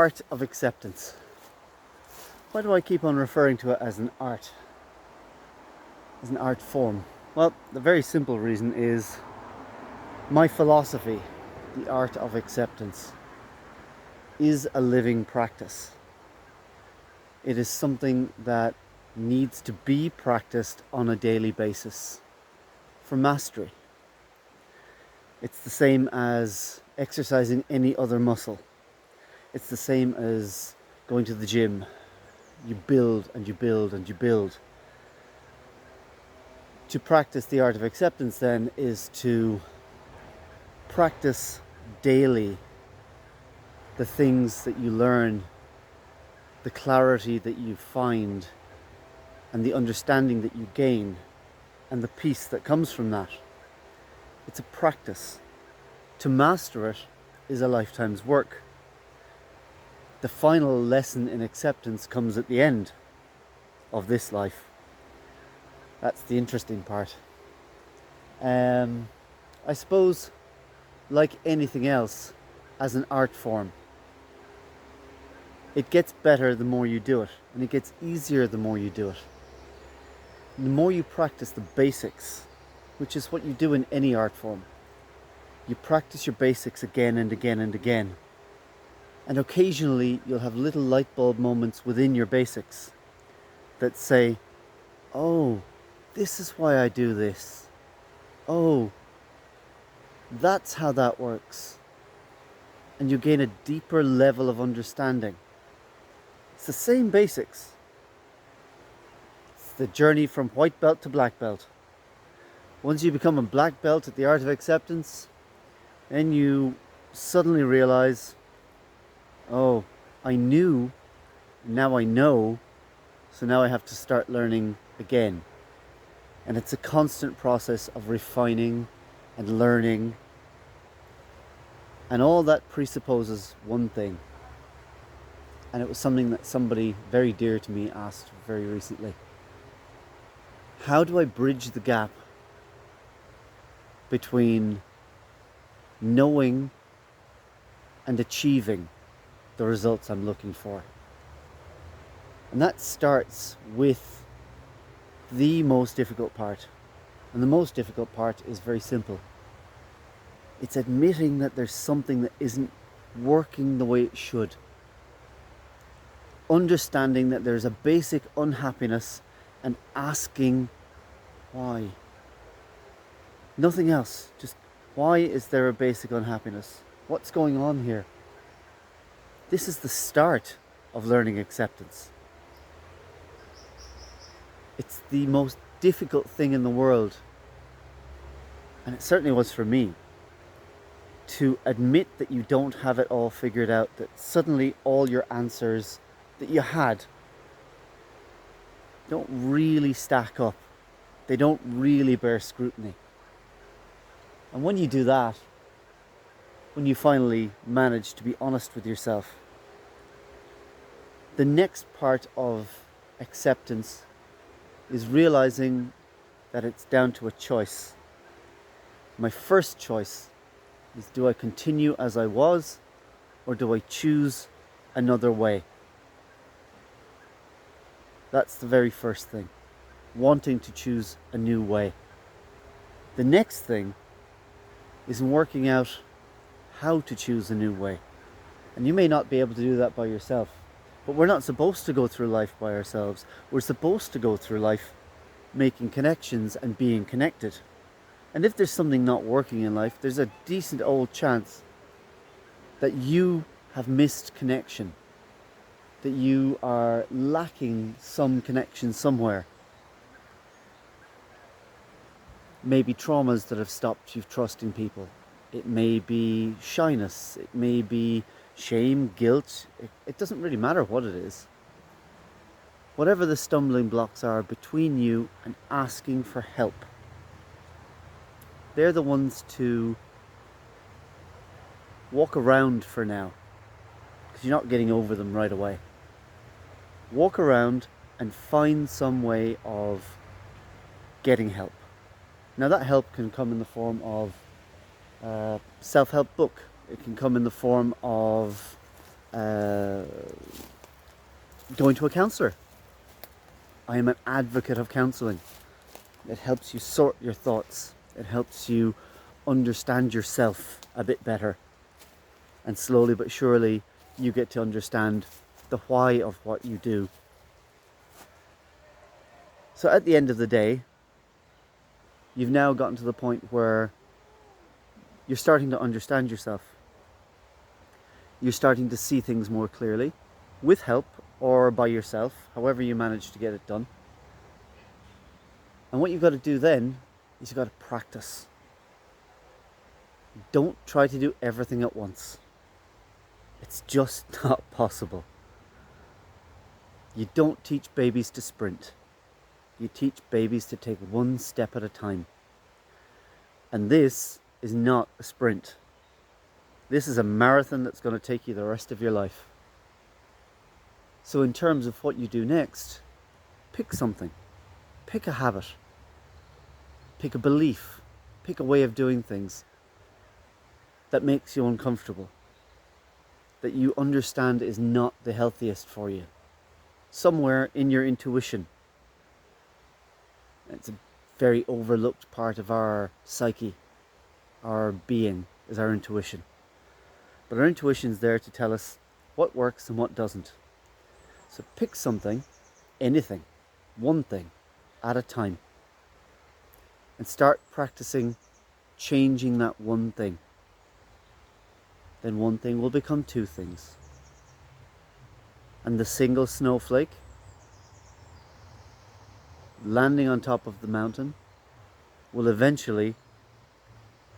art of acceptance. Why do I keep on referring to it as an art form? Well, the very simple reason is my philosophy, the art of acceptance, is a living practice. It is something that needs to be practiced on a daily basis for mastery. It's the same as exercising any other muscle. It's the same as going to the gym. You build and you build and you build. To practice the art of acceptance then is to practice daily the things that you learn, the clarity that you find, and the understanding that you gain, and the peace that comes from that. It's a practice. To master it is a lifetime's work. The final lesson in acceptance comes at the end of this life. That's the interesting part. I suppose, like anything else, as an art form, it gets better the more you do it, and it gets easier the more you do it. And the more you practice the basics, which is what you do in any art form. You practice your basics again and again and again. And occasionally you'll have little light bulb moments within your basics that say, oh, this is why I do this. Oh, that's how that works. And you gain a deeper level of understanding. It's the same basics. It's the journey from white belt to black belt. Once you become a black belt at the art of acceptance, then you suddenly realize, oh, I knew, now I know, so now I have to start learning again. And it's a constant process of refining and learning. And all that presupposes one thing. And it was something that somebody very dear to me asked very recently. How do I bridge the gap between knowing and achieving the results I'm looking for? And that starts with the most difficult part. And the most difficult part is very simple. It's admitting that there's something that isn't working the way it should. Understanding that there's a basic unhappiness and asking why. Nothing else. Just why is there a basic unhappiness? What's going on here? This is the start of learning acceptance. It's the most difficult thing in the world, and it certainly was for me, to admit that you don't have it all figured out, that suddenly all your answers that you had don't really stack up. They don't really bear scrutiny. And when you do that, when you finally manage to be honest with yourself, the next part of acceptance is realizing that it's down to a choice. My first choice is, do I continue as I was, or do I choose another way? That's the very first thing. Wanting to choose a new way. The next thing is working out how to choose a new way. And you may not be able to do that by yourself. But we're not supposed to go through life by ourselves. We're supposed to go through life making connections and being connected. And if there's something not working in life, there's a decent old chance that you have missed connection, that you are lacking some connection somewhere. Maybe traumas that have stopped you trusting people. It may be shyness. It may be shame, guilt. It doesn't really matter what it is. Whatever the stumbling blocks are between you and asking for help, they're the ones to walk around for now, because you're not getting over them right away. Walk around and find some way of getting help. Now that help can come in the form of a self-help book. It can come in the form of uh, going to a counselor. I am an advocate of counseling. It helps you sort your thoughts. It helps you understand yourself a bit better. And slowly but surely, you get to understand the why of what you do. So at the end of the day, you've now gotten to the point where you're starting to understand yourself. You're starting to see things more clearly, with help or by yourself, however you manage to get it done. And what you've got to do then is you've got to practice. Don't try to do everything at once. It's just not possible. You don't teach babies to sprint. You teach babies to take one step at a time. And this is not a sprint. This is a marathon that's going to take you the rest of your life. So in terms of what you do next, pick something. Pick a habit. Pick a belief. Pick a way of doing things that makes you uncomfortable, that you understand is not the healthiest for you. Somewhere in your intuition. It's a very overlooked part of our psyche, our being, is our intuition. But our intuition is there to tell us what works and what doesn't. So pick something, anything, one thing at a time, and start practicing changing that one thing. Then one thing will become two things. And the single snowflake landing on top of the mountain will eventually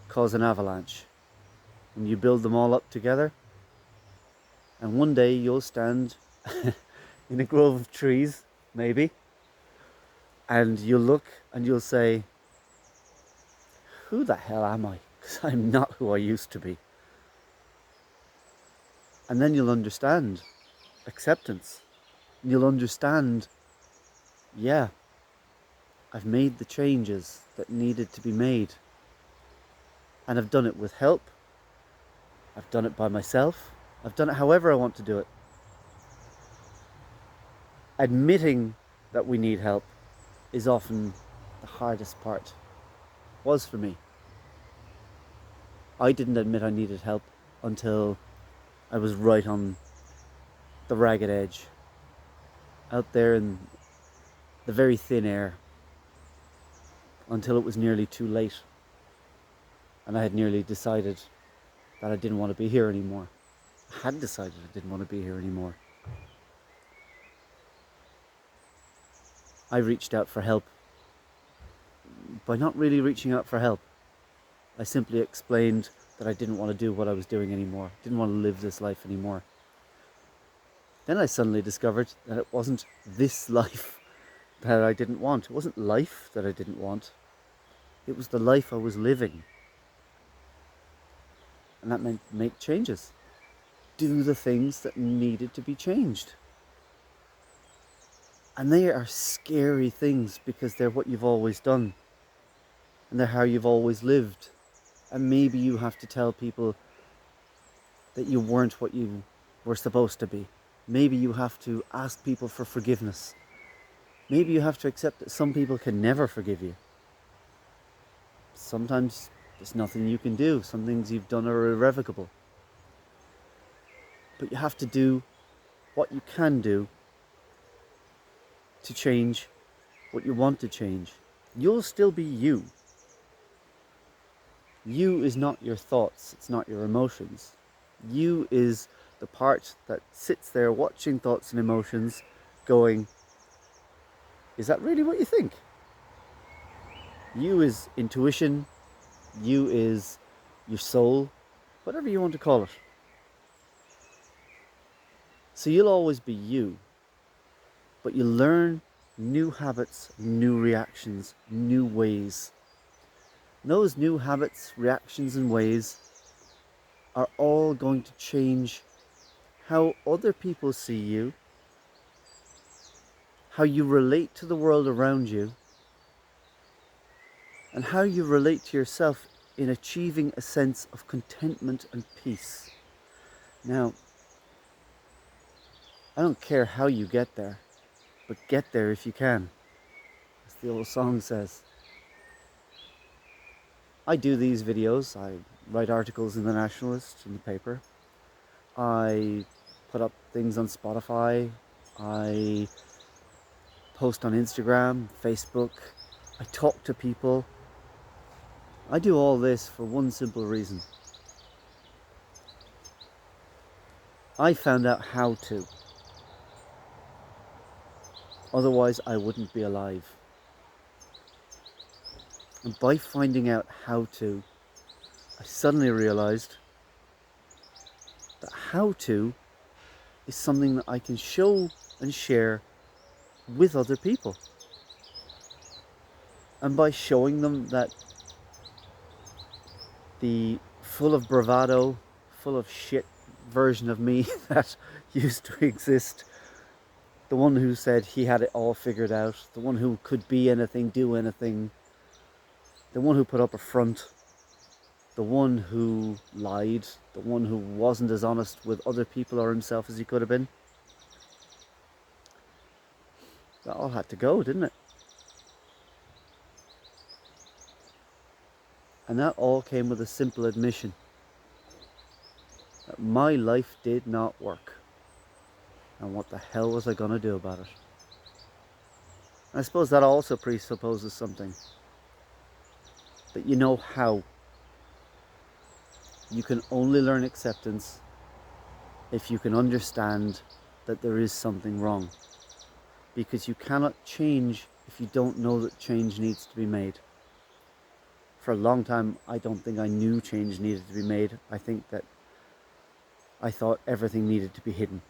cause an avalanche. And you build them all up together, and one day you'll stand in a grove of trees, maybe, and you'll look and you'll say, who the hell am I? Because I'm not who I used to be. And then you'll understand acceptance. You'll understand, yeah, I've made the changes that needed to be made. And I've done it with help. I've done it by myself. I've done it however I want to do it. Admitting that we need help is often the hardest part. Was for me. I didn't admit I needed help until I was right on the ragged edge, out there in the very thin air, until it was nearly too late and I had nearly decided that I didn't want to be here anymore. I had decided I didn't want to be here anymore. I reached out for help by not really reaching out for help. I simply explained that I didn't want to do what I was doing anymore, didn't want to live this life anymore. Then I suddenly discovered that it wasn't this life that I didn't want. It wasn't life that I didn't want. It was the life I was living. And that meant make changes. Do the things that needed to be changed. And they are scary things because they're what you've always done. And they're how you've always lived. And maybe you have to tell people that you weren't what you were supposed to be. Maybe you have to ask people for forgiveness. Maybe you have to accept that some people can never forgive you. Sometimes there's nothing you can do. Some things you've done are irrevocable. But you have to do what you can do to change what you want to change. You'll still be you. You is not your thoughts, it's not your emotions. You is the part that sits there watching thoughts and emotions going, is that really what you think? You is intuition, you is your soul, whatever you want to call it. So you'll always be you, but you learn new habits, new reactions, new ways. And those new habits, reactions and ways are all going to change how other people see you, how you relate to the world around you, and how you relate to yourself in achieving a sense of contentment and peace. Now, I don't care how you get there, but get there if you can, as the old song says. I do these videos. I write articles in the Nationalist, in the paper. I put up things on Spotify. I post on Instagram, Facebook. I talk to people. I do all this for one simple reason. I found out how to. Otherwise, I wouldn't be alive. And by finding out how to, I suddenly realized that how to is something that I can show and share with other people. And by showing them that the full of bravado, full of shit version of me that used to exist, the one who said he had it all figured out, the one who could be anything, do anything, the one who put up a front, the one who lied, the one who wasn't as honest with other people or himself as he could have been. That all had to go, didn't it? And that all came with a simple admission that my life did not work. And what the hell was I going to do about it? I suppose that also presupposes something. That you know how. You can only learn acceptance if you can understand that there is something wrong. Because you cannot change if you don't know that change needs to be made. For a long time, I don't think I knew change needed to be made. I think that I thought everything needed to be hidden.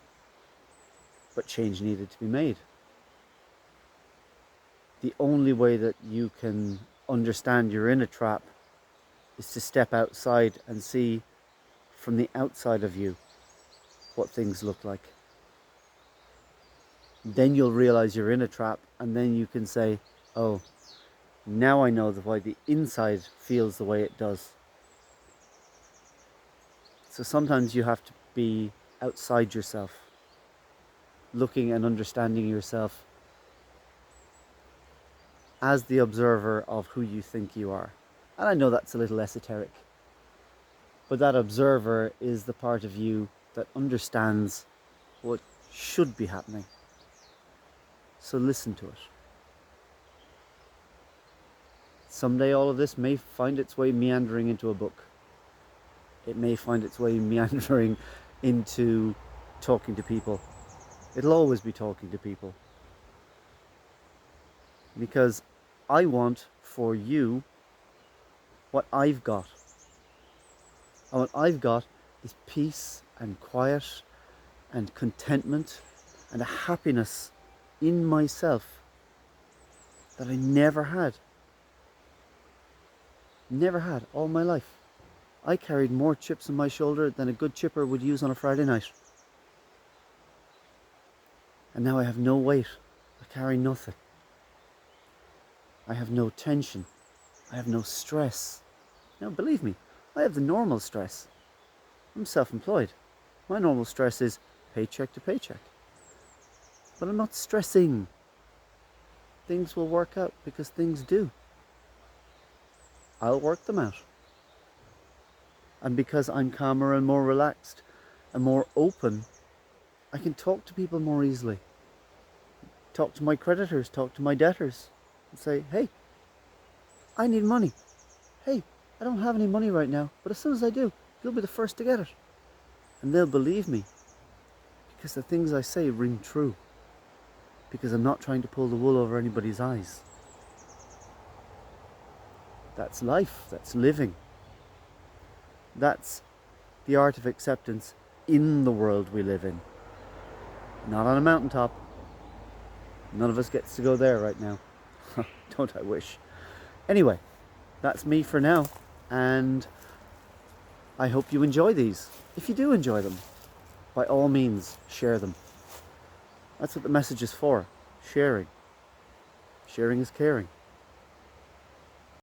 But change needed to be made. The only way that you can understand you're in a trap is to step outside and see from the outside of you what things look like. Then you'll realize you're in a trap, and then you can say, oh, now I know why the inside feels the way it does. So sometimes you have to be outside yourself, looking and understanding yourself as the observer of who you think you are. And I know that's a little esoteric, but that observer is the part of you that understands what should be happening. So listen to it. Someday all of this may find its way meandering into a book. It may find its way meandering into talking to people. It'll always be talking to people. Because I want for you what I've got. And what I've got is peace and quiet and contentment and a happiness in myself that I never had. Never had all my life. I carried more chips on my shoulder than a good chipper would use on a Friday night. And now I have no weight. I carry nothing. I have no tension. I have no stress. Now, believe me, I have the normal stress. I'm self-employed. My normal stress is paycheck to paycheck. But I'm not stressing. Things will work out because things do. I'll work them out. And because I'm calmer and more relaxed and more open, I can talk to people more easily. Talk to my creditors, talk to my debtors, and say, hey, I need money. Hey, I don't have any money right now, but as soon as I do, you'll be the first to get it. And they'll believe me because the things I say ring true. Because I'm not trying to pull the wool over anybody's eyes. That's life, that's living. That's the art of acceptance in the world we live in. Not on a mountaintop. None of us gets to go there right now. Don't I wish. Anyway, that's me for now. And I hope you enjoy these. If you do enjoy them, by all means, share them. That's what the message is for. Sharing. Sharing is caring.